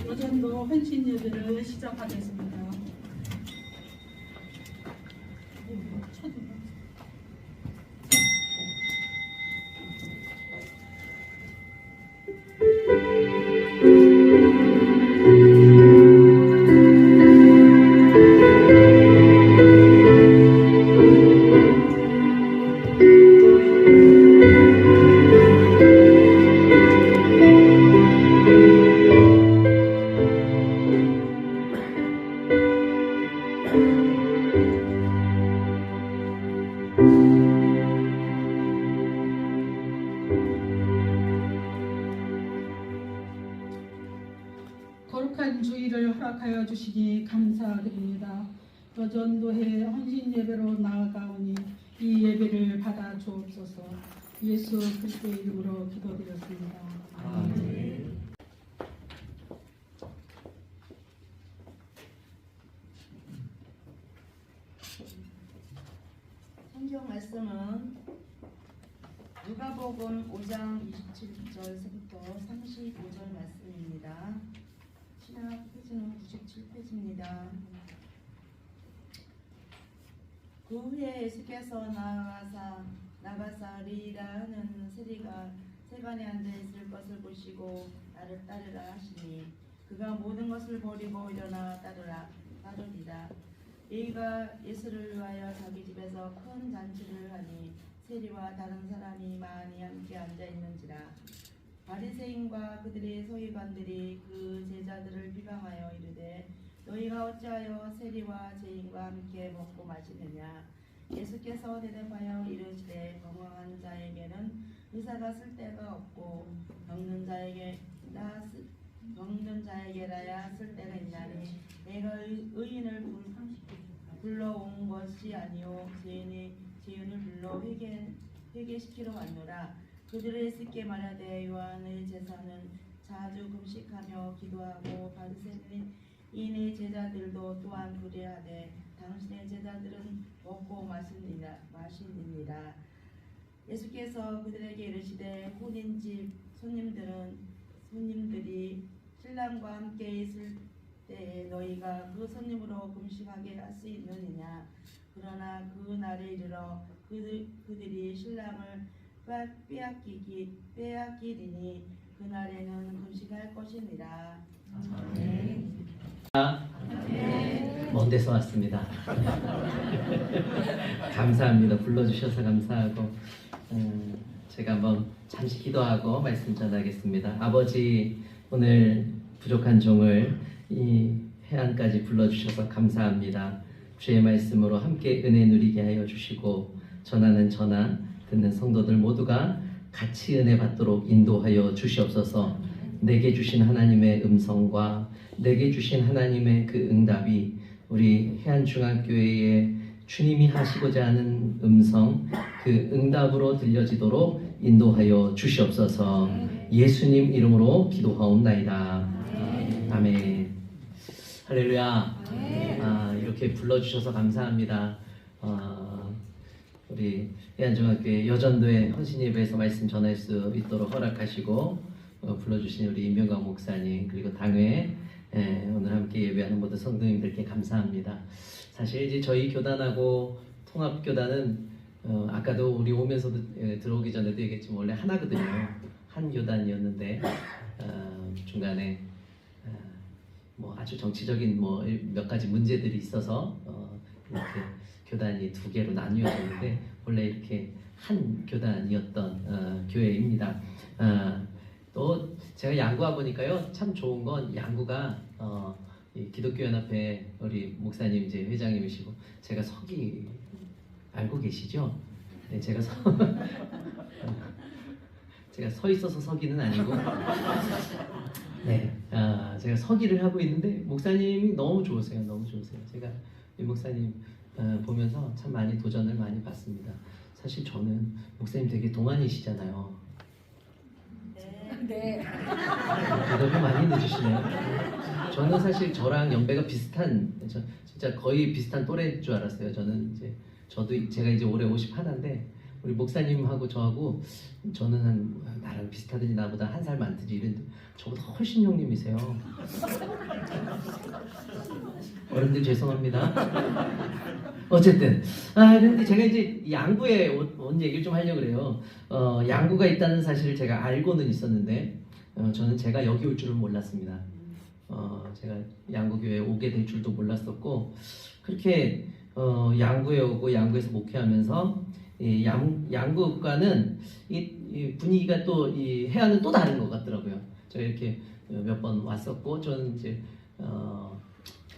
여전도 헌신 예배를 시작하겠습니다. 거룩한 주일을 허락하여 주시니 감사드립니다. 여전도회 헌신 예배로 나아가오니 이 예배를 받아 주옵소서. 예수 그리스도의 이름으로 기도드렸습니다. 아멘. 성경 말씀은 누가복음 5장 27절부터 35절 말씀입니다. 신약 페이지는 97페이지입니다. 그 후에 예수께서 나가사리라 하는 세리가 세간에 앉아 있을 것을 보시고 나를 따르라 하시니 그가 모든 것을 버리고 일어나 따르리라. 이가 예수를 위하여 자기 집에서 큰 잔치를 하니 세리와 다른 사람이 많이 함께 앉아 있는지라. 바리새인과 그들의 서기관들이 그 제자들을 비방하여 이르되 너희가 어찌하여 세리와 죄인과 함께 먹고 마시느냐. 예수께서 대답하여 이르시되 건강한 자에게는 의사가 쓸데가 없고 병든 자에게라야 쓸데가 있나니 내가 의인을 불러온 것이 아니요 죄인을 불러 회개시키러 왔노라. 그들을 예수께 말하되 요한의 제사는 자주 금식하며 기도하고 바리새인의 제자들도 또한 그리하되 당신의 제자들은 먹고 마시느니라. 예수께서 그들에게 이르시되 혼인집 손님들이 신랑과 함께 있을 때에 너희가 그 손님으로 금식하게 할 수 있느냐. 그러나 그 날에 이르러 그들이 신랑을 빼앗기리니 그날에는 금식할 것이니라. 아멘. 먼 데서 왔습니다. 감사합니다. 불러주셔서 감사하고 제가 한번 잠시 기도하고 말씀 전하겠습니다. 아버지, 오늘 부족한 종을 이 해안까지 불러주셔서 감사합니다. 주의 말씀으로 함께 은혜 누리게 하여 주시고 전하는 전하, 듣는 성도들 모두가 같이 은혜 받도록 인도하여 주시옵소서. 내게 주신 하나님의 음성과 내게 주신 하나님의 그 응답이 우리 해안중앙교회에 주님이 하시고자 하는 음성, 그 응답으로 들려지도록 인도하여 주시옵소서. 예수님 이름으로 기도하옵나이다. 아멘. 할렐루야. 이렇게 불러주셔서 감사합니다. 우리 해안중앙교회 여전도의 헌신예배에서 말씀 전할 수 있도록 허락하시고 불러주신 우리 임병광 목사님, 그리고 당회 오늘 함께 예배하는 모든 성도님들께 감사합니다. 사실 이제 저희 교단하고 통합교단은 아까도 우리 오면서도 들어오기 전에도 얘기했지만 원래 하나거든요. 한 교단이었는데 중간에 뭐 아주 정치적인 뭐 몇 가지 문제들이 있어서 이렇게 교단이 두 개로 나뉘어졌는데 원래 이렇게 한 교단이었던 교회입니다. 또 제가 양구와 보니까요, 참 좋은 건 양구가 이 기독교연합회 우리 목사님 이제 회장님이시고 제가 서기 알고 계시죠? 네, 제가 서 있어서 서기는 아니고 네, 제가 서기를 하고 있는데 목사님이 너무 좋으세요. 너무 좋으세요. 제가 이 목사님 보면서 참 많이 도전을 많이 받습니다. 사실 저는 목사님 되게 동안이시잖아요. 네. 대답이 많이 늦으시네요. 저는 사실 저랑 연배가 비슷한, 진짜 거의 비슷한 또래인 줄 알았어요. 저는 이제 제가 이제 올해 51인데 우리 목사님하고 저하고 저는 나랑 비슷하든지 나보다 한 살 많든지 이랬는데 저보다 훨씬 형님이세요. 어른들 죄송합니다. 어쨌든 근데 제가 이제 양구에 온 얘기를 좀 하려고 그래요. 양구가 있다는 사실을 제가 알고는 있었는데 저는 제가 여기 올 줄은 몰랐습니다. 제가 양구교회에 오게 될 줄도 몰랐었고 그렇게 양구에 오고 양구에서 목회하면서 이 양구과는 이 분위기가 또 이 해안은 또 다른 것 같더라고요. 제가 이렇게 몇 번 왔었고 저는 이제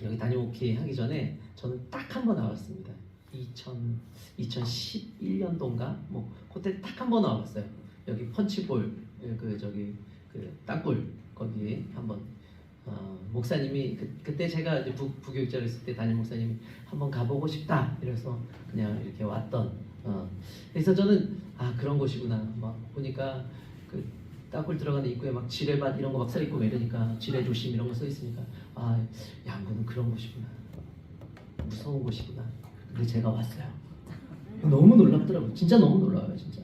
여기 담임 목회 하기 전에 저는 딱 한 번 나왔습니다. 2011년도인가 뭐 그때 딱 한 번 나왔어요. 여기 펀치볼 그 땅굴 거기 한번 목사님이 그때 제가 이제 부교육자로 있을 때 담임 목사님이 한번 가보고 싶다 이래서 그냥 이렇게 왔던 그래서 저는 그런 곳이구나 막 보니까 그 땅굴 들어가는 입구에 막 지뢰밭 이런 거 막 써 있고 막 이러니까 지뢰 조심 이런 거 써 있으니까 양구는 그런 곳이구나 무서운 곳이구나. 근데 제가 왔어요. 너무 놀랍더라고요. 진짜 너무 놀라워요, 진짜.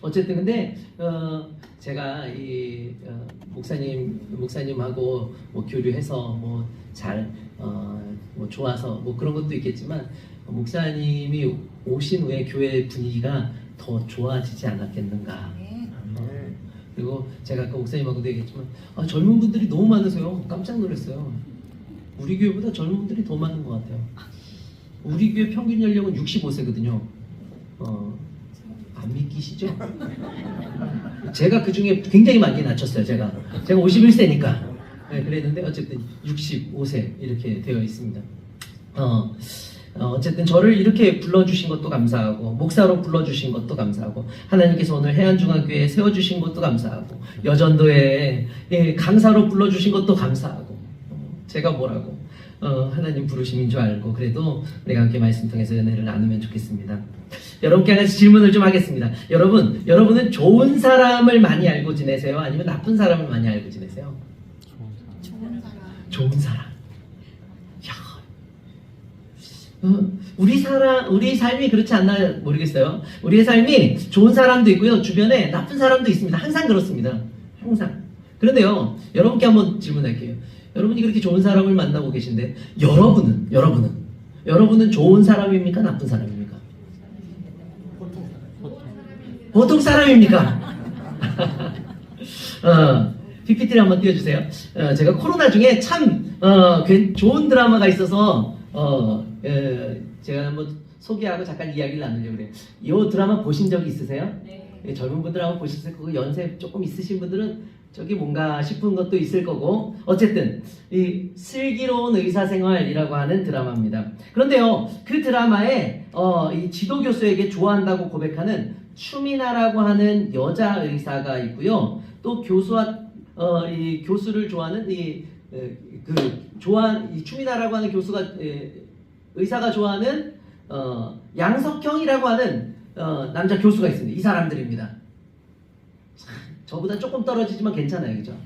어쨌든 근데 제가 이 목사님하고 뭐 교류해서 뭐 잘 뭐 좋아서 뭐 그런 것도 있겠지만 목사님이 오신 후에 교회 분위기가 더 좋아지지 않았겠는가. 그리고 제가 아까 목사님하고도 얘기했지만 젊은 분들이 너무 많으세요. 깜짝 놀랐어요. 우리 교회보다 젊은 분들이 더 많은 것 같아요. 우리 교회 평균 연령은 65세거든요. 안 믿기시죠? 제가 그 중에 굉장히 많이 낮췄어요. 제가 51세니까 그랬는데 어쨌든 65세 이렇게 되어 있습니다. 어쨌든 저를 이렇게 불러주신 것도 감사하고 목사로 불러주신 것도 감사하고 하나님께서 오늘 해안중앙교회에 세워주신 것도 감사하고 여전도에 강사로 불러주신 것도 감사하고 제가 뭐라고 하나님 부르심인 줄 알고 그래도 우리가 함께 말씀 통해서 은혜를 나누면 좋겠습니다. 여러분께 한 가지 질문을 좀 하겠습니다. 여러분은 좋은 사람을 많이 알고 지내세요? 아니면 나쁜 사람을 많이 알고 지내세요? 좋은 사람. 우리 삶이 그렇지 않나 모르겠어요. 우리의 삶이 좋은 사람도 있고요. 주변에 나쁜 사람도 있습니다. 항상 그렇습니다. 항상. 그런데요, 여러분께 한번 질문할게요. 여러분이 그렇게 좋은 사람을 만나고 계신데, 여러분은 좋은 사람입니까? 나쁜 사람입니까? 보통 사람입니까? PPT를 한번 띄워주세요. 제가 코로나 중에 참 좋은 드라마가 있어서 제가 한번 소개하고 잠깐 이야기를 나누려고 그래요. 이 드라마 보신 적 있으세요? 네. 젊은 분들 한번 보셨을 거고 연세 조금 있으신 분들은 저기 뭔가 싶은 것도 있을 거고 어쨌든 이 슬기로운 의사생활이라고 하는 드라마입니다. 그런데요 그 드라마에 이 지도교수에게 좋아한다고 고백하는 추미나라고 하는 여자 의사가 있고요. 또 이 교수를 좋아하는 이 추미나라고 하는 교수가 의사가 좋아하는 양석형이라고 하는 남자 교수가 있습니다. 이 사람들입니다. 저보다 조금 떨어지지만 괜찮아요, 그죠?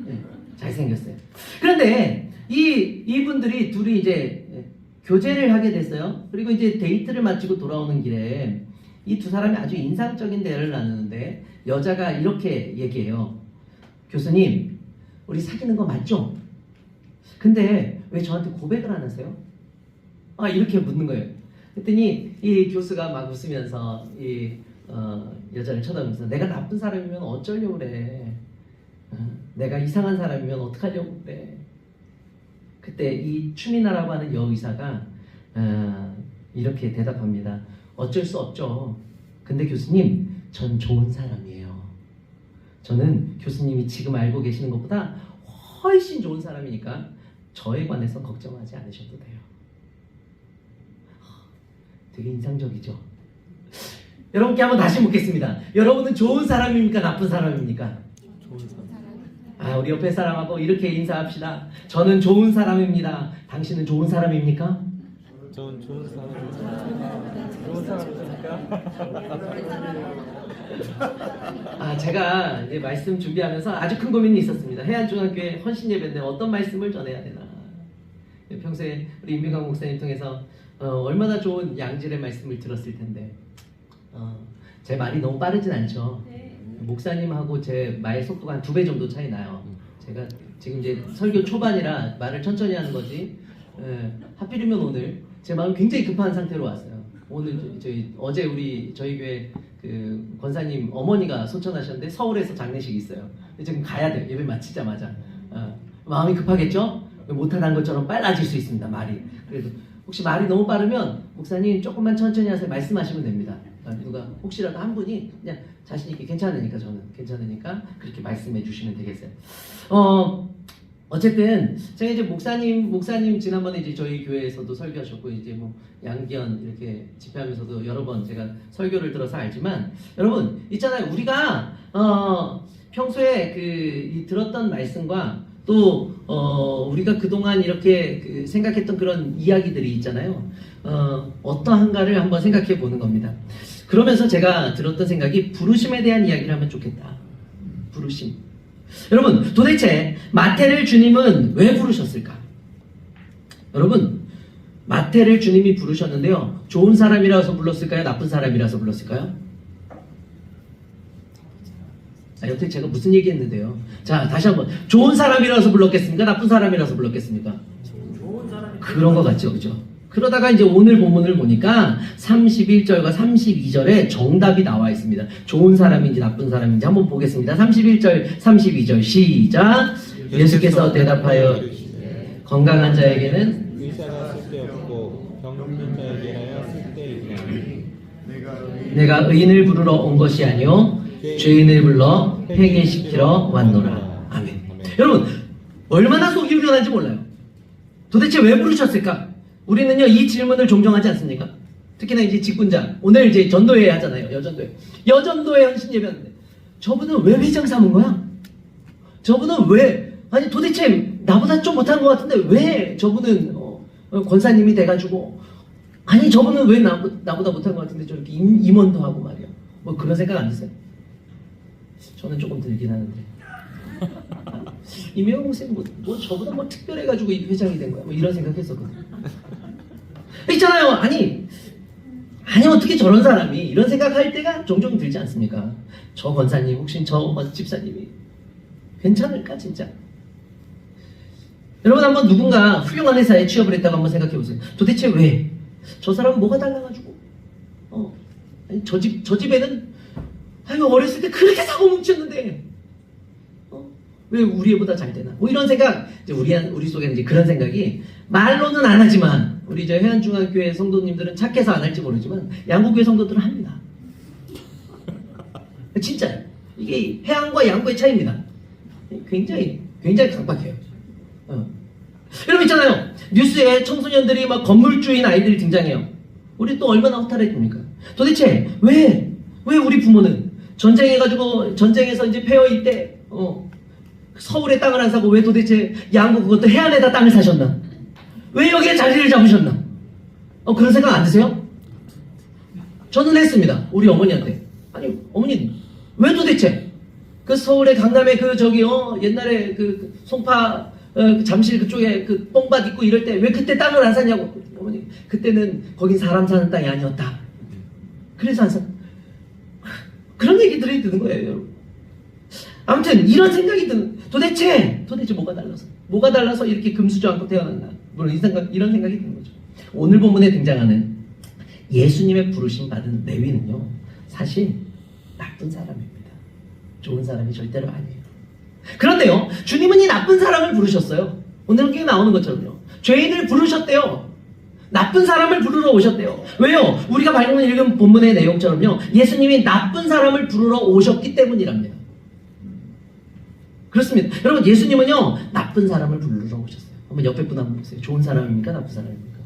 네, 잘생겼어요. 그런데 이분들이 둘이 이제 교제를 하게 됐어요. 그리고 이제 데이트를 마치고 돌아오는 길에 이 두 사람이 아주 인상적인 대화를 나누는데 여자가 이렇게 얘기해요. 교수님, 우리 사귀는 거 맞죠? 근데 왜 저한테 고백을 안 하세요? 이렇게 묻는 거예요. 그랬더니 이 교수가 막 웃으면서 이 여자를 쳐다보면서 내가 나쁜 사람이면 어쩌려고 그래? 내가 이상한 사람이면 어떡하려고 그래? 그때 이 추미나라고 하는 여의사가 이렇게 대답합니다. 어쩔 수 없죠. 근데 교수님, 전 좋은 사람이에요. 저는 교수님이 지금 알고 계시는 것보다 훨씬 좋은 사람이니까 저에 관해서 걱정하지 않으셔도 돼요. 되게 인상적이죠? 여러분께 한번 다시 묻겠습니다. 여러분은 좋은 사람입니까? 나쁜 사람입니까? 좋은 사람. 우리 옆에 사람하고 이렇게 인사합시다. 저는 좋은 사람입니다. 당신은 좋은 사람입니까? 저는 좋은 사람입니다. 좋은 사람입니까? 제가 이제 말씀 준비하면서 아주 큰 고민이 있었습니다. 해안중앙교회 헌신 예배인데 어떤 말씀을 전해야 되나. 평소에 우리 임미광 목사님 통해서 얼마나 좋은 양질의 말씀을 들었을 텐데 제 말이 너무 빠르진 않죠. 목사님하고 제 말 속도가 한 2배 정도 차이 나요. 제가 지금 이제 설교 초반이라 말을 천천히 하는 거지. 하필이면 오늘 제 마음 굉장히 급한 상태로 왔어요. 오늘 어제 저희 교회 그 권사님 어머니가 소천하셨는데 서울에서 장례식이 있어요. 지금 가야 돼요. 예배 마치자마자. 마음이 급하겠죠? 못하는 것처럼 빨라질 수 있습니다. 말이. 그래도 혹시 말이 너무 빠르면 목사님 조금만 천천히 하세요. 말씀하시면 됩니다. 누가 혹시라도 한 분이 그냥 자신 있게 괜찮으니까 저는 괜찮으니까 그렇게 말씀해 주시면 되겠어요. 어쨌든 제가 이제 목사님 지난번에 이제 저희 교회에서도 설교하셨고 이제 뭐 양기현 이렇게 집회하면서도 여러 번 제가 설교를 들어서 알지만 여러분 있잖아요. 우리가 평소에 이 들었던 말씀과 또 우리가 그동안 이렇게 생각했던 그런 이야기들이 있잖아요. 어떠한가를 한번 생각해 보는 겁니다. 그러면서 제가 들었던 생각이 부르심에 대한 이야기를 하면 좋겠다. 부르심. 여러분 도대체 마태를 주님은 왜 부르셨을까? 여러분 마태를 주님이 부르셨는데요. 좋은 사람이라서 불렀을까요? 나쁜 사람이라서 불렀을까요? 여태 제가 무슨 얘기했는데요. 자 다시 한번 좋은 사람이라서 불렀겠습니까? 나쁜 사람이라서 불렀겠습니까? 좋은 사람이 그런 것 같죠, 그죠? 그러다가 이제 오늘 본문을 보니까 31절과 32절에 정답이 나와 있습니다. 좋은 사람인지 나쁜 사람인지 한번 보겠습니다. 31절, 32절 시작. 예수께서 대답하여 건강한 자에게는 의사가 쓸데없고 병든 자에게라야 쓸데있나니 내가 의인을 부르러 온 것이 아니요 죄인을 불러 회개시키러 왔노라. 아멘. 여러분 얼마나 속이 후련한지 몰라요. 도대체 왜 부르셨을까? 우리는요 이 질문을 종종 하지 않습니까? 특히나 이제 직분자 오늘 이제 전도회 하잖아요. 여전도회 헌신 예배하는데 저분은 왜 회장 삼은 거야? 저분은 왜 아니 도대체 나보다 좀 못한 것 같은데 왜 저분은 권사님이 돼가지고 아니 저분은 왜 나보다 못한 것 같은데 저렇게 임원도 하고 말이야. 뭐 그런 생각 안 드세요? 저는 조금 들긴 하는데 이명호 목사님 뭐 저보다 뭐 특별해가지고 회장이 된 거야 뭐 이런 생각했었거든요. 있잖아요. 아니 어떻게 저런 사람이 이런 생각할 때가 종종 들지 않습니까? 저 권사님 혹시 저 집사님이 괜찮을까 진짜? 여러분 한번 누군가 훌륭한 회사에 취업을 했다고 한번 생각해 보세요. 도대체 왜? 저 사람은 뭐가 달라가지고? 아니 저 집에는 아유 어렸을 때 그렇게 사고 뭉쳤는데 왜 우리 애보다 잘 되나? 뭐 이런 생각 이제 우리 속에는 이제 그런 생각이 말로는 안 하지만 우리 저 해안중앙교회 성도님들은 착해서 안 할지 모르지만 양구교회 성도들은 합니다. 진짜요. 이게 해안과 양구의 차이입니다. 굉장히 강박해요. 여러분 있잖아요. 뉴스에 청소년들이 막 건물주인 아이들이 등장해요. 우리 또 얼마나 허탈해집니까? 도대체 왜 우리 부모는 전쟁해서 이제 폐허일 때 서울에 땅을 안 사고 왜 도대체 양구 그것도 해안에다 땅을 사셨나? 왜 여기에 자리를 잡으셨나? 그런 생각 안 드세요? 저는 했습니다. 우리 어머니한테. 아니 어머니 왜 도대체 그 서울의 강남에 옛날에 그 송파 잠실 그쪽에 그 뽕밭 있고 이럴 때 왜 그때 땅을 안 샀냐고. 어머니 그때는 거긴 사람 사는 땅이 아니었다. 그래서 안 샀. 그런 얘기들이 드는 거예요, 여러분. 아무튼 이런 생각이 드는. 도대체 뭐가 달라서 이렇게 금수저 안고 태어났나? 물론 이런 생각이 드는 거죠. 오늘 본문에 등장하는 예수님의 부르심 받은 레위는요, 사실 나쁜 사람입니다. 좋은 사람이 절대로 아니에요. 그런데요, 주님은 이 나쁜 사람을 부르셨어요. 오늘 성경에 나오는 것처럼요. 죄인을 부르셨대요. 나쁜 사람을 부르러 오셨대요. 왜요? 우리가 방금 읽은 본문의 내용처럼요. 예수님이 나쁜 사람을 부르러 오셨기 때문이랍니다. 그렇습니다. 여러분 예수님은요. 나쁜 사람을 부르러 오셨어요. 한번 옆에 분 한번 보세요. 좋은 사람입니까? 나쁜 사람입니까?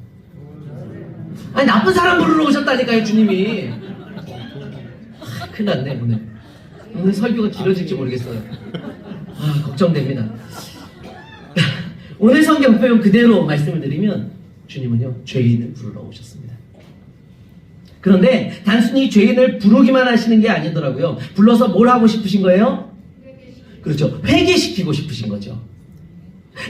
아니 나쁜 사람 부르러 오셨다니까요. 주님이. 큰일 났네 오늘 설교가 길어질지 모르겠어요. 걱정됩니다. 오늘 성경 표현 그대로 말씀을 드리면 주님은요 죄인을 부르러 오셨습니다. 그런데 단순히 죄인을 부르기만 하시는 게 아니더라고요. 불러서 뭘 하고 싶으신 거예요? 그렇죠. 회개시키고 싶으신 거죠.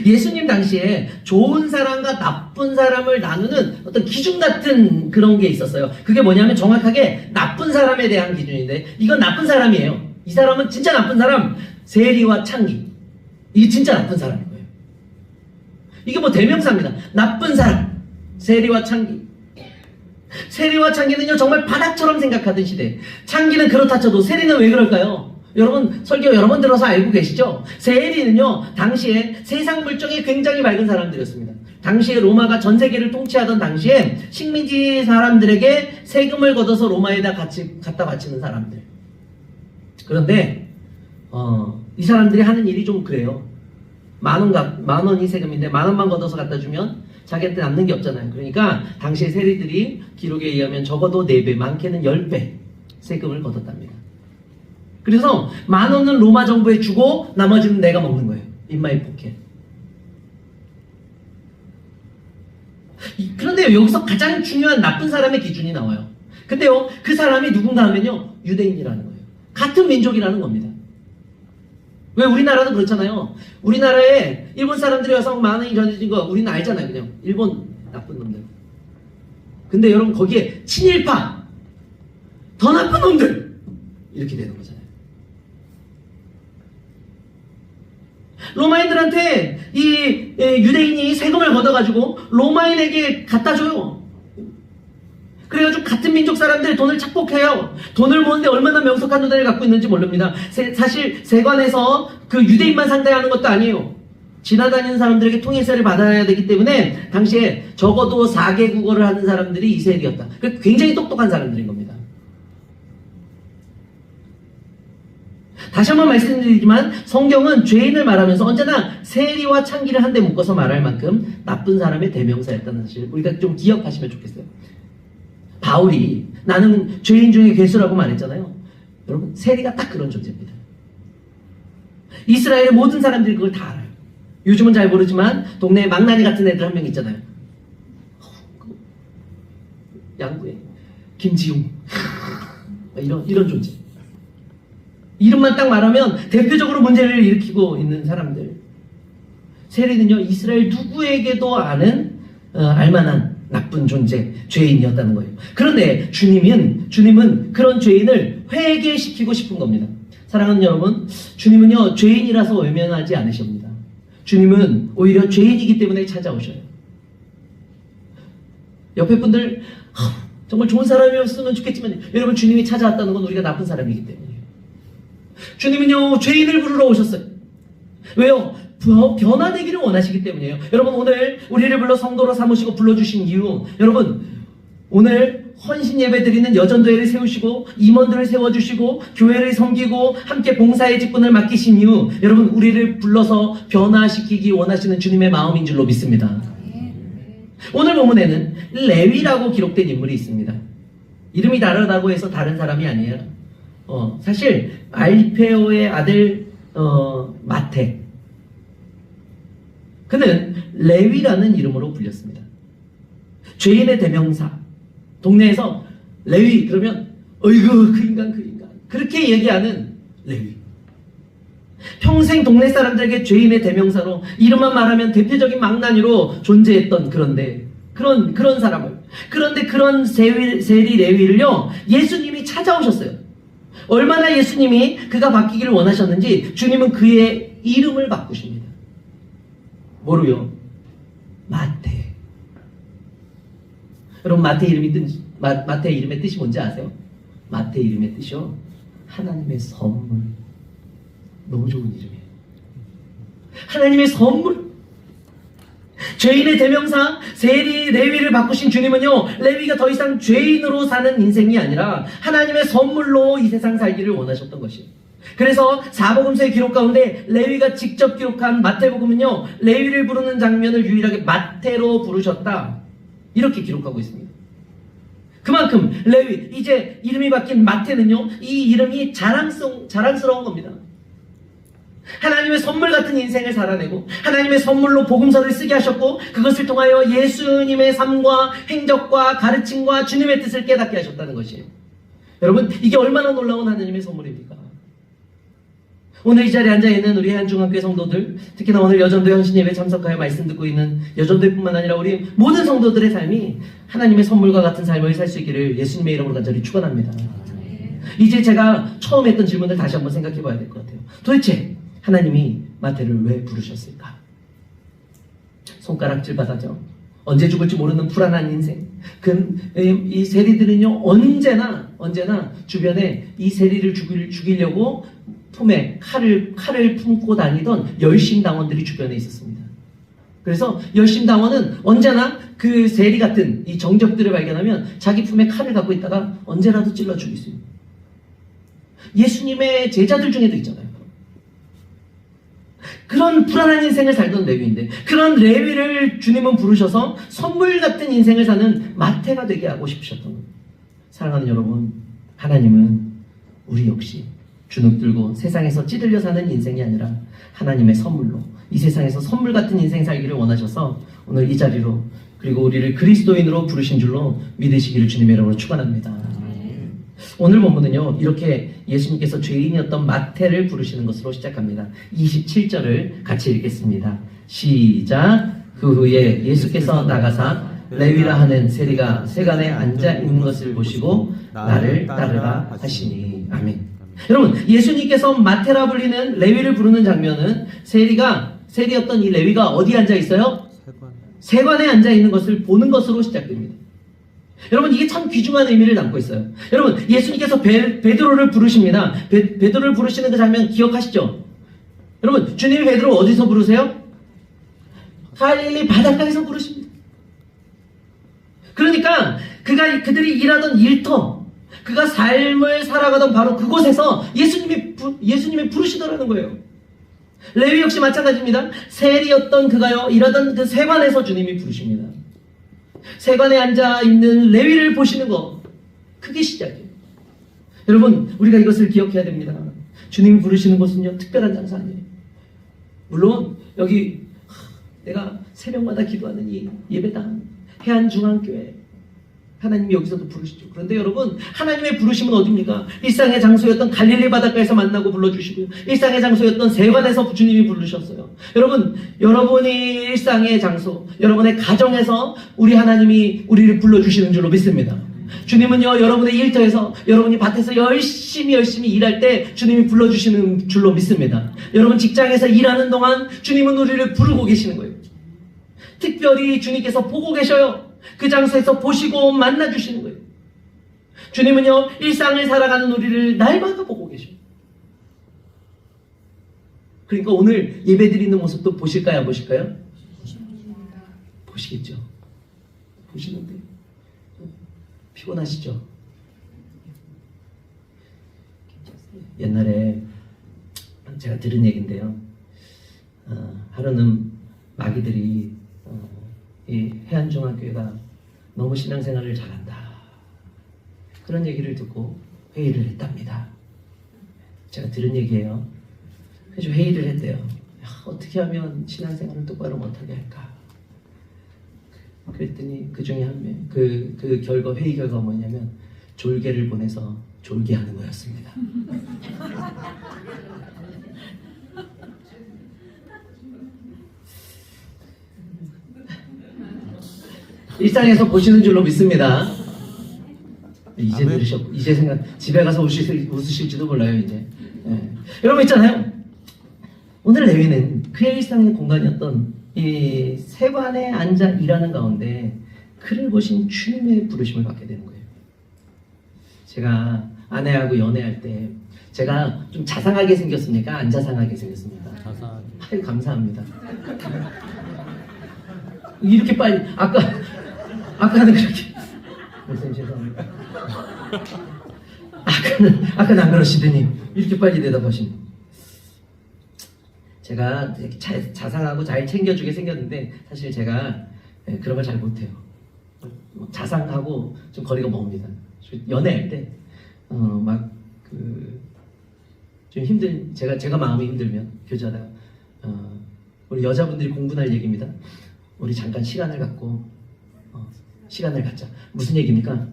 예수님 당시에 좋은 사람과 나쁜 사람을 나누는 어떤 기준 같은 그런 게 있었어요. 그게 뭐냐면 정확하게 나쁜 사람에 대한 기준인데, 이건 나쁜 사람이에요. 이 사람은 진짜 나쁜 사람, 세리와 창기. 이게 진짜 나쁜 사람인 거예요. 이게 뭐 대명사입니다. 나쁜 사람, 세리와 창기. 세리와 창기는요, 정말 바닥처럼 생각하던 시대. 창기는 그렇다 쳐도 세리는 왜 그럴까요? 여러분 설교 여러 번 들어서 알고 계시죠? 세리는요, 당시에 세상 물정이 굉장히 맑은 사람들이었습니다. 당시에 로마가 전 세계를 통치하던 당시에 식민지 사람들에게 세금을 걷어서 로마에다 갖다 바치는 사람들. 그런데 이 사람들이 하는 일이 좀 그래요. 만 원이 세금인데 10,000원만 걷어서 갖다 주면 자기한테 남는 게 없잖아요. 그러니까 당시에 세리들이 기록에 의하면 적어도 4배, 많게는 10배 세금을 걷었답니다. 그래서 10,000원은 로마 정부에 주고 나머지는 내가 먹는 거예요. 인마이 포켓. 그런데 여기서 가장 중요한 나쁜 사람의 기준이 나와요. 근데요, 그 사람이 누군가 하면요, 유대인이라는 거예요. 같은 민족이라는 겁니다. 왜 우리나라도 그렇잖아요. 우리나라에 일본 사람들이 와서 10,000원이 전해진 거 우리는 알잖아요. 그냥 일본 나쁜 놈들. 근데 여러분 거기에 친일파 더 나쁜 놈들 이렇게 되는 거잖아요. 로마인들한테 이 유대인이 세금을 걷어가지고 로마인에게 갖다 줘요. 그래가지고 같은 민족 사람들의 돈을 착복해요. 돈을 모으는데 얼마나 명석한 눈을 갖고 있는지 모릅니다. 사실 세관에서 그 유대인만 상대하는 것도 아니에요. 지나다니는 사람들에게 통일세를 받아야 되기 때문에 당시에 적어도 4개 국어를 하는 사람들이 이세리였다. 굉장히 똑똑한 사람들인 겁니다. 다시 한번 말씀드리지만 성경은 죄인을 말하면서 언제나 세리와 창기를 한데 묶어서 말할 만큼 나쁜 사람의 대명사였다는 사실을 우리가 좀 기억하시면 좋겠어요. 바울이 나는 죄인 중에 괴수라고 말했잖아요. 여러분 세리가 딱 그런 존재입니다. 이스라엘의 모든 사람들이 그걸 다 알아요. 요즘은 잘 모르지만 동네에 망나니 같은 애들 한 명 있잖아요. 양구에 김지웅 이런 존재. 이름만 딱 말하면 대표적으로 문제를 일으키고 있는 사람들. 세리는요, 이스라엘 누구에게도 아는 알만한 나쁜 존재, 죄인이었다는 거예요. 그런데 주님은 그런 죄인을 회개시키고 싶은 겁니다. 사랑하는 여러분, 주님은요, 죄인이라서 외면하지 않으십니다. 주님은 오히려 죄인이기 때문에 찾아오셔요. 옆에 분들 정말 좋은 사람이었으면 좋겠지만 여러분, 주님이 찾아왔다는 건 우리가 나쁜 사람이기 때문이에요. 주님은요, 죄인을 부르러 오셨어요. 왜요? 변화되기를 원하시기 때문이에요. 여러분, 오늘 우리를 불러 성도로 삼으시고 불러주신 이유, 여러분 오늘 헌신 예배 드리는 여전도회를 세우시고 임원들을 세워주시고 교회를 섬기고 함께 봉사의 직분을 맡기신 이유, 여러분 우리를 불러서 변화시키기 원하시는 주님의 마음인 줄로 믿습니다. 오늘 본문에는 레위라고 기록된 인물이 있습니다. 이름이 다르다고 해서 다른 사람이 아니에요. 사실 알페오의 아들 마태, 그는 레위라는 이름으로 불렸습니다. 죄인의 대명사. 동네에서 레위 그러면 어이구 그 인간 그렇게 얘기하는 레위. 평생 동네 사람들에게 죄인의 대명사로 이름만 말하면 대표적인 망나니로 존재했던 그런 사람을, 그런데 그런 세리 레위를요, 예수님이 찾아오셨어요. 얼마나 예수님이 그가 바뀌기를 원하셨는지 주님은 그의 이름을 바꾸십니다. 뭐로요? 마태. 여러분 마태 이름의 뜻이 뭔지 아세요? 마태 이름의 뜻이요, 하나님의 선물. 너무 좋은 이름이에요. 하나님의 선물. 죄인의 대명사 세리 레위를 바꾸신 주님은요, 레위가 더 이상 죄인으로 사는 인생이 아니라 하나님의 선물로 이 세상 살기를 원하셨던 것이에요. 그래서 사복음서의 기록 가운데 레위가 직접 기록한 마태복음은요, 레위를 부르는 장면을 유일하게 마태로 부르셨다, 이렇게 기록하고 있습니다. 그만큼 레위, 이제 이름이 바뀐 마태는요, 이 이름이 자랑스러운 겁니다. 하나님의 선물 같은 인생을 살아내고 하나님의 선물로 복음서를 쓰게 하셨고, 그것을 통하여 예수님의 삶과 행적과 가르침과 주님의 뜻을 깨닫게 하셨다는 것이에요. 여러분, 이게 얼마나 놀라운 하나님의 선물입니까? 오늘 이 자리에 앉아있는 우리 해안중앙교회 성도들, 특히나 오늘 여전도의 헌신예배에 참석하여 말씀 듣고 있는 여전도뿐만 아니라 우리 모든 성도들의 삶이 하나님의 선물과 같은 삶을 살 수 있기를 예수님의 이름으로 간절히 축원합니다. 이제 제가 처음 했던 질문을 다시 한번 생각해 봐야 될 것 같아요. 도대체 하나님이 마태를 왜 부르셨을까? 손가락질 받아죠. 언제 죽을지 모르는 불안한 인생. 이 세리들은요, 언제나 주변에 이 세리를 죽이려고 품에 칼을 품고 다니던 열심당원들이 주변에 있었습니다. 그래서 열심당원은 언제나 그 세리 같은 이 정적들을 발견하면 자기 품에 칼을 갖고 있다가 언제라도 찔러 죽일 수 있는. 예수님의 제자들 중에도 있잖아요. 그런 불안한 인생을 살던 레위인데, 그런 레위를 주님은 부르셔서 선물 같은 인생을 사는 마태가 되게 하고 싶으셨던 거예요. 사랑하는 여러분, 하나님은 우리 역시 주눅 들고 세상에서 찌들려 사는 인생이 아니라 하나님의 선물로 이 세상에서 선물 같은 인생 살기를 원하셔서 오늘 이 자리로, 그리고 우리를 그리스도인으로 부르신 줄로 믿으시기를 주님의 이름으로 축원합니다. 오늘 본문은요, 이렇게 예수님께서 죄인이었던 마태를 부르시는 것으로 시작합니다. 27절을 같이 읽겠습니다. 시작. 그 후에 예수께서 나가사 레위라 하는 세리가 세간에 앉아 있는 것을 보시고 나를 따르라 하시니. 아멘. 여러분, 예수님께서 마태라 불리는 레위를 부르는 장면은 세리였던 이 레위가 어디에 앉아 있어요? 세관에 앉아 있는 것을 보는 것으로 시작됩니다. 여러분, 이게 참 귀중한 의미를 담고 있어요. 여러분, 예수님께서 베드로를 부르십니다. 베드로를 부르시는 그 장면 기억하시죠? 여러분, 주님이 베드로 어디서 부르세요? 갈릴리 바닷가에서 부르십니다. 그러니까 그들이 일하던 일터, 그가 삶을 살아가던 바로 그곳에서 예수님이 부르시더라는 거예요. 레위 역시 마찬가지입니다. 세리였던 그가요, 일하던 그 세관에서 주님이 부르십니다. 세관에 앉아 있는 레위를 보시는 거, 그게 시작이에요. 여러분, 우리가 이것을 기억해야 됩니다. 주님이 부르시는 곳은요, 특별한 장소 아니에요. 물론 여기 내가 새벽마다 기도하는 이 예배당 해안중앙교회, 하나님이 여기서도 부르시죠. 그런데 여러분, 하나님의 부르심은 어디입니까? 일상의 장소였던 갈릴리 바닷가에서 만나고 불러주시고요, 일상의 장소였던 세관에서 주님이 부르셨어요. 여러분, 여러분이 일상의 장소, 여러분의 가정에서 우리 하나님이 우리를 불러주시는 줄로 믿습니다. 주님은요, 여러분의 일터에서, 여러분이 밭에서 열심히 일할 때 주님이 불러주시는 줄로 믿습니다. 여러분 직장에서 일하는 동안 주님은 우리를 부르고 계시는 거예요. 특별히 주님께서 보고 계셔요. 그 장소에서 보시고 만나주시는 거예요. 주님은요, 일상을 살아가는 우리를 날마다 보고 계셔요. 그러니까 오늘 예배 드리는 모습도 보실까요, 안 보실까요? 보시겠죠. 보시는데 피곤하시죠? 옛날에 제가 들은 얘기인데요, 하루는 마귀들이 이 해안중앙교회가 너무 신앙생활을 잘한다, 그런 얘기를 듣고 회의를 했답니다. 제가 들은 얘기예요. 그래서 회의를 했대요. 어떻게 하면 신앙생활을 똑바로 못하게 할까? 그랬더니 그 중에 한 명, 그 결과, 회의 결과가 뭐냐면 졸개를 보내서 졸개하는 거였습니다. 일상에서 보시는 줄로 믿습니다. 이제 들으셨고, 이제 집에 가서 웃으실지도 몰라요, 이제. 네. 여러분 있잖아요. 오늘 레위는 그의 일상의 공간이었던 이 세관에 앉아 일하는 가운데 그를 보신 주님의 부르심을 받게 되는 거예요. 제가 아내하고 연애할 때 제가 좀 자상하게 생겼습니까? 안 자상하게 생겼습니까? 자상하게. 아유, 감사합니다. 이렇게 빨리, 아까는 그렇게, 선생님 죄송합니다. 아까는 안 그러시더니 이렇게 빨리 대답하시네. 제가 자상하고 잘 챙겨주게 생겼는데 사실 제가 그런 걸 잘 못해요. 자상하고 좀 거리가 멉니다. 연애할 때 좀 제가 마음이 힘들면 교제하다가 우리 여자분들이 공분할 얘기입니다. 우리 잠깐 시간을 갖고 시간을 갖자. 무슨 얘기입니까?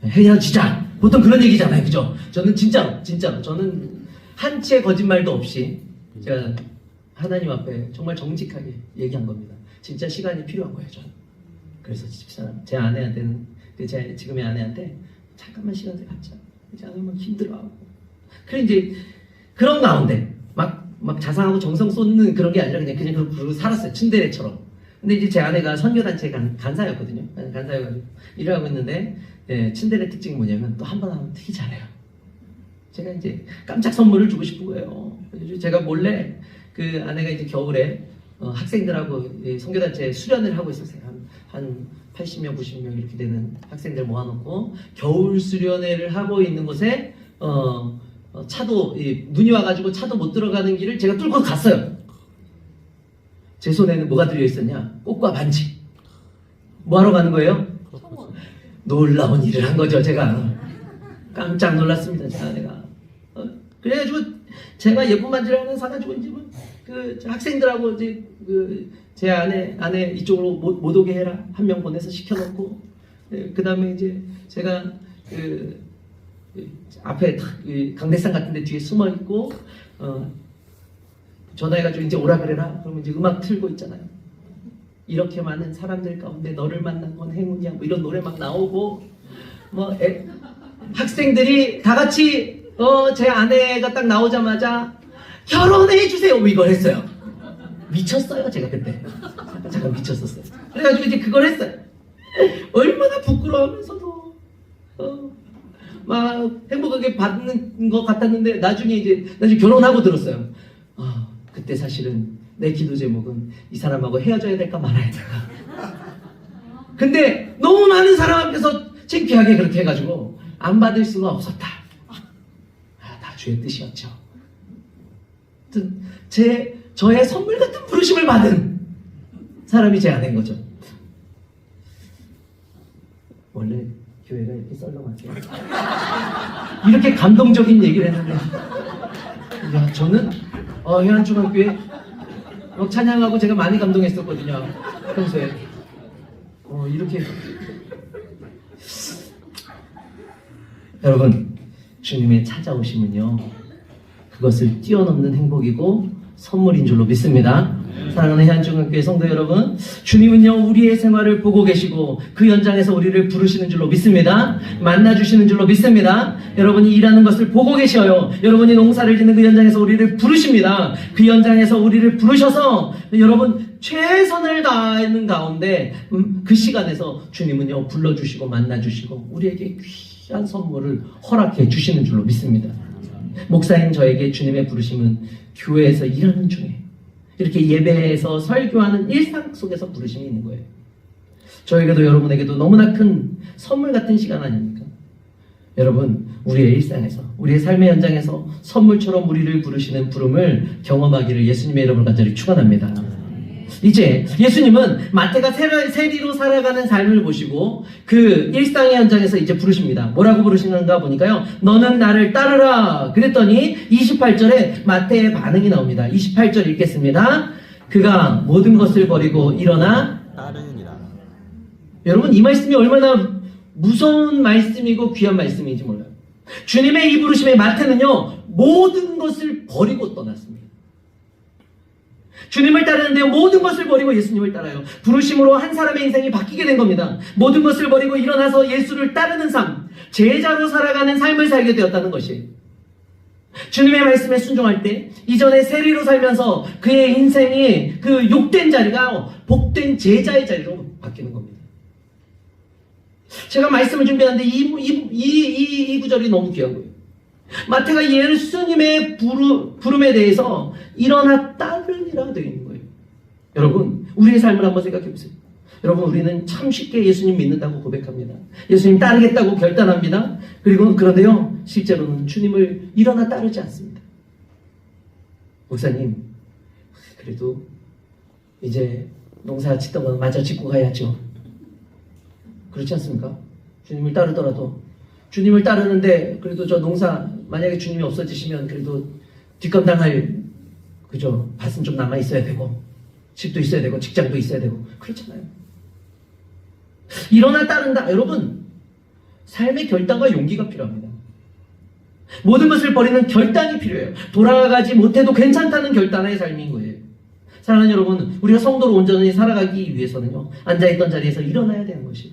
헤어지자. 보통 그런 얘기잖아요, 그죠? 저는 진짜로 저는 한치의 거짓말도 없이 제가 하나님 앞에 정말 정직하게 얘기한 겁니다. 진짜 시간이 필요한 거예요, 저는. 그래서 집사람, 제 아내한테는, 제 지금의 아내한테 잠깐만 시간 좀 갖자. 이제 아내는 힘들어하고. 그래 이제 그런 가운데 막 자상하고 정성 쏟는 그런 게 아니라 그냥 그러고 살았어요. 츤데레처럼. 근데 이제 제 아내가 선교단체 간사였거든요. 간사여가지고 일을 하고 있는데 츤데레 특징이 뭐냐면 또 한 번 하면 되게 잘해요. 제가 이제 깜짝 선물을 주고 싶은 거예요. 그래서 제가 몰래 그 아내가 이제 겨울에 학생들하고 선교단체 수련을 하고 있었어요. 한 80명, 90명 이렇게 되는 학생들 모아놓고 겨울 수련회를 하고 있는 곳에 차도 눈이 와가지고 차도 못 들어가는 길을 제가 뚫고 갔어요. 제 손에는 뭐가 들려 있었냐? 꽃과 반지. 뭐 하러 가는 거예요? 놀라운 일을 한 거죠. 제가 깜짝 놀랐습니다. 제 아내가. 그래가지고 제가 예쁜 반지를 하나 사가지고 이제 그 학생들하고 이제 제 아내 이쪽으로 못 오게 해라 한 명 보내서 시켜놓고 그 다음에 이제 제가 앞에 강대상 같은데 뒤에 숨어 있고 전화해가지고 이제 오라 그래라. 그러면 이제 음악 틀고 있잖아요. 이렇게 많은 사람들 가운데 너를 만난 건 행운이야. 뭐 이런 노래 막 나오고 학생들이 다 같이 제 아내가 딱 나오자마자 결혼해 주세요. 뭐 이걸 했어요. 미쳤어요. 제가 그때 잠깐 미쳤었어요. 그래가지고 이제 그걸 했어요. 얼마나 부끄러워하면서도 막 행복하게 받는 것 같았는데 나중에 결혼하고 들었어요. 그때 사실은 내 기도 제목은 이 사람하고 헤어져야 될까 말아야 될까. 근데 너무 많은 사람 앞에서 창피하게 그렇게 해가지고 안 받을 수가 없었다. 다 주의 뜻이었죠. 저의 선물 같은 부르심을 받은 사람이 제 아내인 거죠. 원래 교회가 이렇게 썰렁하세요? 이렇게 감동적인 얘기를 했는데 저는 해안중학교에 찬양하고 제가 많이 감동했었거든요. 평소에 이렇게 여러분 주님의 찾아오심은요 그것을 뛰어넘는 행복이고 선물인 줄로 믿습니다. 사랑하는 해안중학교의 성도 여러분, 주님은요 우리의 생활을 보고 계시고 그 현장에서 우리를 부르시는 줄로 믿습니다. 만나주시는 줄로 믿습니다. 여러분이 일하는 것을 보고 계셔요. 여러분이 농사를 짓는 그 현장에서 우리를 부르십니다. 그 현장에서 우리를 부르셔서 여러분 최선을 다하는 가운데 그 시간에서 주님은요 불러주시고 만나주시고 우리에게 귀한 선물을 허락해 주시는 줄로 믿습니다. 목사인 저에게 주님의 부르심은 교회에서 일하는 중에 이렇게 예배에서 설교하는 일상 속에서 부르심이 있는 거예요. 저에게도 여러분에게도 너무나 큰 선물 같은 시간 아닙니까? 여러분 우리의 일상에서 우리의 삶의 현장에서 선물처럼 우리를 부르시는 부름을 경험하기를 예수님의 이름으로 간절히 축원합니다. 이제 예수님은 마태가 세리로 살아가는 삶을 보시고 그 일상의 현장에서 이제 부르십니다. 뭐라고 부르시는가 보니까요. 너는 나를 따르라. 그랬더니 28절에 마태의 반응이 나옵니다. 28절 읽겠습니다. 그가 모든 것을 버리고 일어나 따르니라. 여러분 이 말씀이 얼마나 무서운 말씀이고 귀한 말씀인지 몰라요. 주님의 이 부르심에 마태는요 모든 것을 버리고 떠났습니다. 주님을 따르는데 모든 것을 버리고 예수님을 따라요. 부르심으로 한 사람의 인생이 바뀌게 된 겁니다. 모든 것을 버리고 일어나서 예수를 따르는 삶, 제자로 살아가는 삶을 살게 되었다는 것이 주님의 말씀에 순종할 때 이전에 세리로 살면서 그의 인생이 그 욕된 자리가 복된 제자의 자리로 바뀌는 겁니다. 제가 말씀을 준비하는데 이 구절이 너무 귀한 거예요. 마태가 예수님의 부름에 대해서 일어나 따르니라 되어 있는 거예요. 여러분 우리의 삶을 한번 생각해 보세요. 여러분 우리는 참 쉽게 예수님 믿는다고 고백합니다. 예수님 따르겠다고 결단합니다. 그런데요 실제로는 주님을 일어나 따르지 않습니다. 목사님 그래도 이제 농사 짓던 건 마저 짓고 가야죠. 그렇지 않습니까? 주님을 따르더라도 주님을 따르는데 그래도 저 농사 만약에 주님이 없어지시면 그래도 뒷감당할 그죠 밭은 좀 남아 있어야 되고 집도 있어야 되고 직장도 있어야 되고 그렇잖아요. 일어나 따른다. 여러분 삶의 결단과 용기가 필요합니다. 모든 것을 버리는 결단이 필요해요. 돌아가지 못해도 괜찮다는 결단의 삶인 거예요. 사랑하는 여러분, 우리가 성도로 온전히 살아가기 위해서는요, 앉아있던 자리에서 일어나야 되는 것이,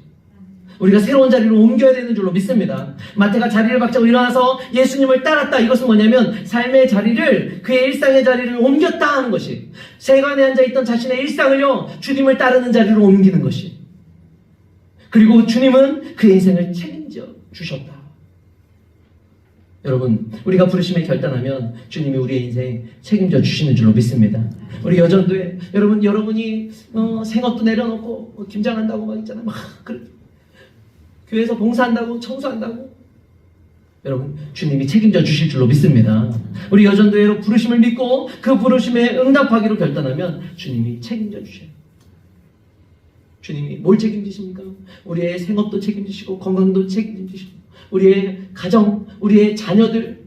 우리가 새로운 자리로 옮겨야 되는 줄로 믿습니다. 마태가 자리를 박차고 일어나서 예수님을 따랐다. 이것은 뭐냐면 삶의 자리를, 그의 일상의 자리를 옮겼다 하는 것이, 세간에 앉아있던 자신의 일상을요, 주님을 따르는 자리로 옮기는 것이, 그리고 주님은 그의 인생을 책임져 주셨다. 여러분, 우리가 부르심에 결단하면 주님이 우리의 인생 책임져 주시는 줄로 믿습니다. 우리 여전도에 여러분이 생업도 내려놓고 김장한다고 막 있잖아요. 막 그래. 교회에서 봉사한다고, 청소한다고. 여러분, 주님이 책임져 주실 줄로 믿습니다. 우리 여전도회로 부르심을 믿고 그 부르심에 응답하기로 결단하면 주님이 책임져 주셔요. 주님이 뭘 책임지십니까? 우리의 생업도 책임지시고 건강도 책임지시고 우리의 가정, 우리의 자녀들,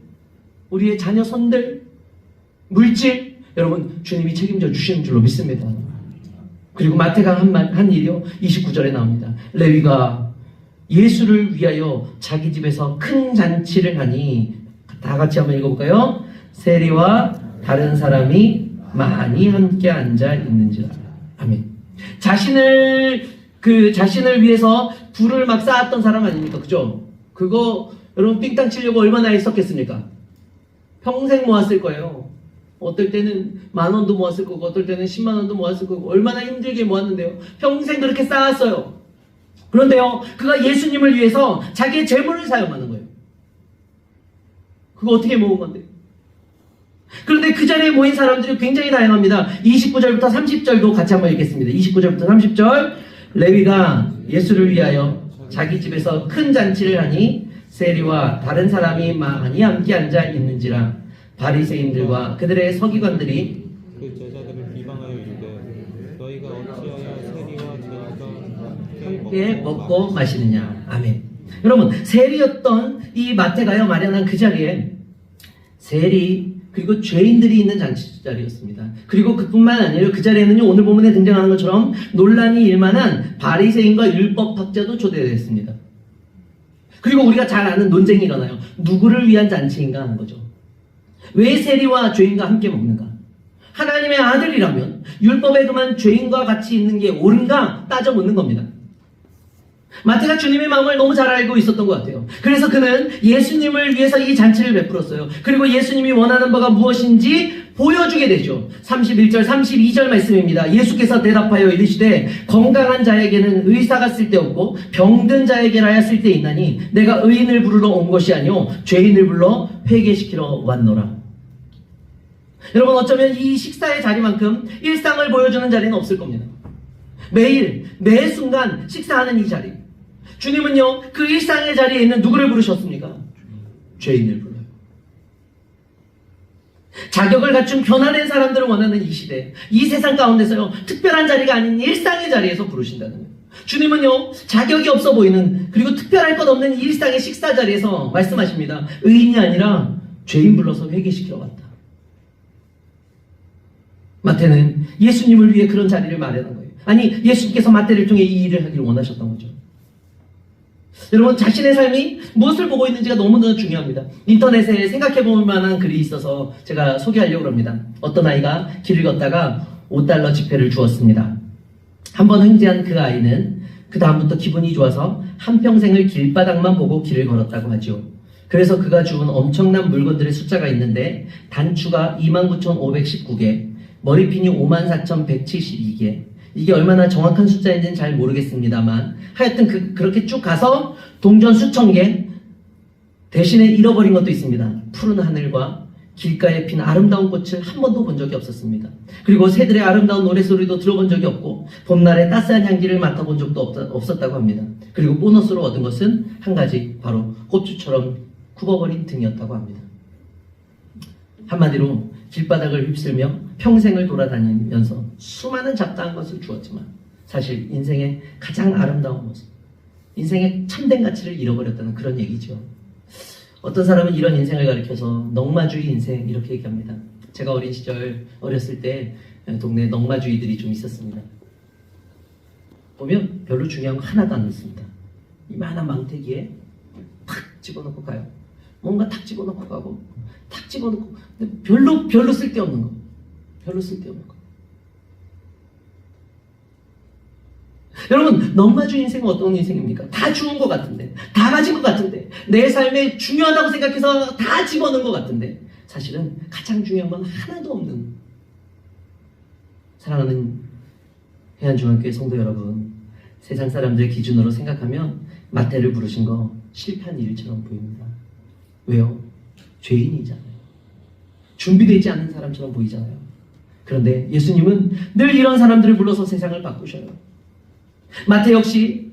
우리의 자녀 손들, 물질, 여러분 주님이 책임져 주시는 줄로 믿습니다. 그리고 마태가 한 일이요, 29절에 나옵니다. 레위가 예수를 위하여 자기 집에서 큰 잔치를 하니, 다 같이 한번 읽어볼까요? 세리와 다른 사람이 많이 함께 앉아 있는지라. 아멘. 자신을 위해서 불을 막 쌓았던 사람 아닙니까? 그죠? 그거 여러분 삥땅 치려고 얼마나 애썼겠습니까? 평생 모았을 거예요. 어떨 때는 10,000원도 모았을 거고 어떨 때는 100,000원도 모았을 거고 얼마나 힘들게 모았는데요. 평생 그렇게 쌓았어요. 그런데요, 그가 예수님을 위해서 자기의 재물을 사용하는 거예요. 그거 어떻게 모은 건데? 그런데 그 자리에 모인 사람들이 굉장히 다양합니다. 29절부터 30절도 같이 한번 읽겠습니다. 29절부터 30절. 레위가 예수를 위하여 자기 집에서 큰 잔치를 하니 세리와 다른 사람이 많이 함께 앉아 있는지라. 바리새인들과 그들의 서기관들이 그 제자들을 비방하여 이르되 너희가 어찌하여 세리와 죄인과 함께 먹고 마시느냐. 아멘. 여러분, 세리였던 이 마태가요 마련한 그 자리에 세리 그리고 죄인들이 있는 잔치자리였습니다. 그리고 그뿐만 아니라 그 자리에는요, 오늘 본문에 등장하는 것처럼 논란이 일만한 바리새인과 율법학자도 초대됐습니다. 그리고 우리가 잘 아는 논쟁이 일어나요. 누구를 위한 잔치인가 하는 거죠. 왜 세리와 죄인과 함께 먹는가? 하나님의 아들이라면 율법에 금한 죄인과 같이 있는 게 옳은가 따져 묻는 겁니다. 마태가 주님의 마음을 너무 잘 알고 있었던 것 같아요. 그래서 그는 예수님을 위해서 이 잔치를 베풀었어요. 그리고 예수님이 원하는 바가 무엇인지 보여주게 되죠. 31절, 32절 말씀입니다. 예수께서 대답하여 이르시되 건강한 자에게는 의사가 쓸데없고 병든 자에게라야 쓸데있나니 내가 의인을 부르러 온 것이 아니오 죄인을 불러 회개시키러 왔노라. 여러분, 어쩌면 이 식사의 자리만큼 일상을 보여주는 자리는 없을 겁니다. 매일 매 순간 식사하는 이 자리, 주님은요 그 일상의 자리에 있는 누구를 부르셨습니까? 죄인을 불러요. 자격을 갖춘 변화된 사람들을 원하는 이 시대, 이 세상 가운데서요 특별한 자리가 아닌 일상의 자리에서 부르신다는 거예요. 주님은요 자격이 없어 보이는 그리고 특별할 것 없는 일상의 식사 자리에서 말씀하십니다. 의인이 아니라 죄인 불러서 회개시키러 왔다. 마태는 예수님을 위해 그런 자리를 마련한 거예요. 아니, 예수님께서 마태를 통해 이 일을 하기를 원하셨던 거죠. 여러분, 자신의 삶이 무엇을 보고 있는지가 너무나 중요합니다. 인터넷에 생각해볼 만한 글이 있어서 제가 소개하려고 합니다. 어떤 아이가 길을 걷다가 $5 지폐를 주었습니다. 한번 횡재한 그 아이는 그 다음부터 기분이 좋아서 한평생을 길바닥만 보고 길을 걸었다고 하죠. 그래서 그가 주운 엄청난 물건들의 숫자가 있는데 단추가 29,519개, 머리핀이 54,172개, 이게 얼마나 정확한 숫자인지는 잘 모르겠습니다만 하여튼 그렇게 쭉 가서 동전 수천 개, 대신에 잃어버린 것도 있습니다. 푸른 하늘과 길가에 핀 아름다운 꽃을 한 번도 본 적이 없었습니다. 그리고 새들의 아름다운 노래소리도 들어본 적이 없고 봄날의 따스한 향기를 맡아본 적도 없었다고 합니다. 그리고 보너스로 얻은 것은 한 가지, 바로 고추처럼 굽어버린 등이었다고 합니다. 한마디로 길바닥을 휩쓸며 평생을 돌아다니면서 수많은 잡다한 것을 주었지만 사실 인생의 가장 아름다운 모습, 인생의 참된 가치를 잃어버렸다는 그런 얘기죠. 어떤 사람은 이런 인생을 가리켜서 넉마주의 인생 이렇게 얘기합니다. 제가 어린 시절 어렸을 때 동네에 넉마주의들이 좀 있었습니다. 보면 별로 중요한 거 하나도 안 있습니다. 이만한 망태기에 탁 집어넣고 가요. 뭔가 탁 집어넣고 가고 탁 집어넣고 근데 별로 쓸데없는 거. 별로 쓸데없는 거. 여러분 넘마주 인생은 어떤 인생입니까? 다 주운 것 같은데 다 가진 것 같은데 내 삶에 중요하다고 생각해서 다 집어넣은 것 같은데 사실은 가장 중요한 건 하나도 없는 사랑하는 해안중앙교회 성도 여러분 세상 사람들 기준으로 생각하면 마태를 부르신 거 실패한 일처럼 보입니다. 왜요? 죄인이잖아요. 준비되지 않은 사람처럼 보이잖아요. 그런데 예수님은 늘 이런 사람들을 불러서 세상을 바꾸셔요. 마태 역시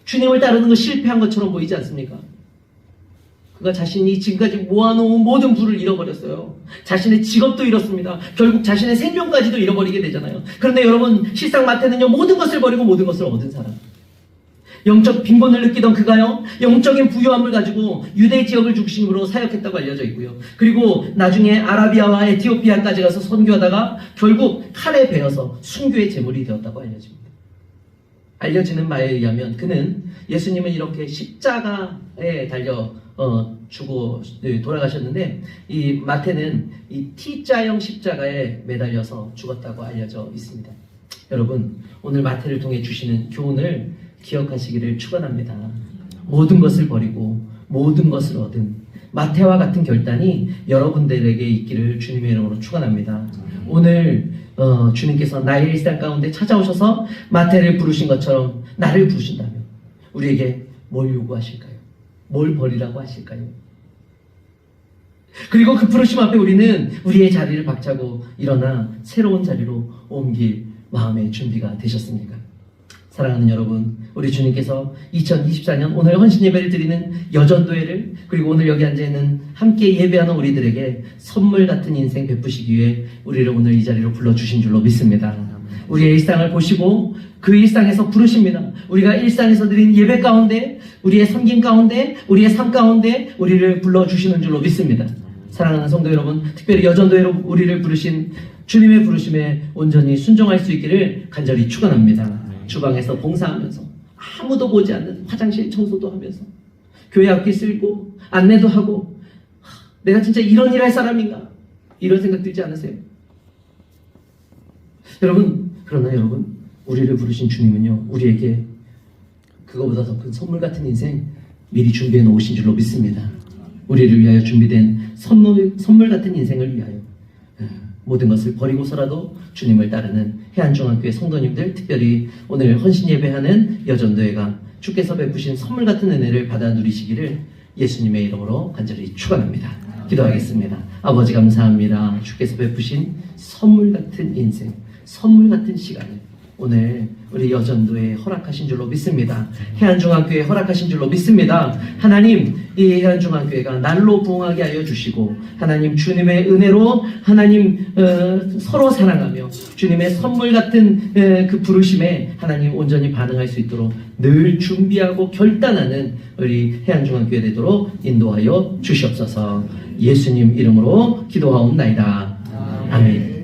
주님을 따르는 거 실패한 것처럼 보이지 않습니까? 그가 자신이 지금까지 모아놓은 모든 부를 잃어버렸어요. 자신의 직업도 잃었습니다. 결국 자신의 생명까지도 잃어버리게 되잖아요. 그런데 여러분 실상 마태는요 모든 것을 버리고 모든 것을 얻은 사람. 영적 빈곤을 느끼던 그가요 영적인 부유함을 가지고 유대 지역을 중심으로 사역했다고 알려져 있고요. 그리고 나중에 아라비아와 에티오피아까지 가서 선교하다가 결국 칼에 베어서 순교의 제물이 되었다고 알려집니다. 알려지는 바에 의하면 그는 예수님은 이렇게 십자가에 달려 죽고 돌아가셨는데 이 마태는 이 T자형 십자가에 매달려서 죽었다고 알려져 있습니다. 여러분 오늘 마태를 통해 주시는 교훈을 기억하시기를 축원합니다. 모든 것을 버리고 모든 것을 얻은 마태와 같은 결단이 여러분들에게 있기를 주님의 이름으로 축원합니다. 오늘 주님께서 나의 일상 가운데 찾아오셔서 마태를 부르신 것처럼 나를 부르신다면 우리에게 뭘 요구하실까요? 뭘 버리라고 하실까요? 그리고 그 부르심 앞에 우리는 우리의 자리를 박차고 일어나 새로운 자리로 옮길 마음의 준비가 되셨습니까? 사랑하는 여러분, 우리 주님께서 2024년 오늘 헌신 예배를 드리는 여전도회를 그리고 오늘 여기 앉아있는 함께 예배하는 우리들에게 선물 같은 인생 베푸시기 위해 우리를 오늘 이 자리로 불러주신 줄로 믿습니다. 우리의 일상을 보시고 그 일상에서 부르십니다. 우리가 일상에서 드린 예배 가운데 우리의 섬김 가운데 우리의 삶 가운데 우리를 불러주시는 줄로 믿습니다. 사랑하는 성도 여러분, 특별히 여전도회로 우리를 부르신 주님의 부르심에 온전히 순종할 수 있기를 간절히 축원합니다. 주방에서 봉사하면서 아무도 보지 않는 화장실 청소도 하면서 교회 앞길 쓸고 안내도 하고 내가 진짜 이런 일 할 사람인가 이런 생각 들지 않으세요? 그러나 여러분 우리를 부르신 주님은요 우리에게 그거보다 더 큰 선물 같은 인생 미리 준비해 놓으신 줄로 믿습니다. 우리를 위하여 준비된 선물 같은 인생을 위하여 모든 것을 버리고서라도 주님을 따르는 해안중앙교회 성도님들, 특별히 오늘 헌신 예배하는 여전도회가 주께서 베푸신 선물 같은 은혜를 받아 누리시기를 예수님의 이름으로 간절히 축원합니다. 기도하겠습니다. 아버지 감사합니다. 주께서 베푸신 선물 같은 인생, 선물 같은 시간을 오늘 우리 여전도에 허락하신 줄로 믿습니다. 해안중앙교회에 허락하신 줄로 믿습니다. 하나님, 이 해안중앙교회가 날로 부흥하게 하여 주시고 하나님 주님의 은혜로 하나님 서로 사랑하며 주님의 선물 같은 그 부르심에 하나님 온전히 반응할 수 있도록 늘 준비하고 결단하는 우리 해안중앙교회 되도록 인도하여 주시옵소서. 예수님 이름으로 기도하옵나이다. 아멘.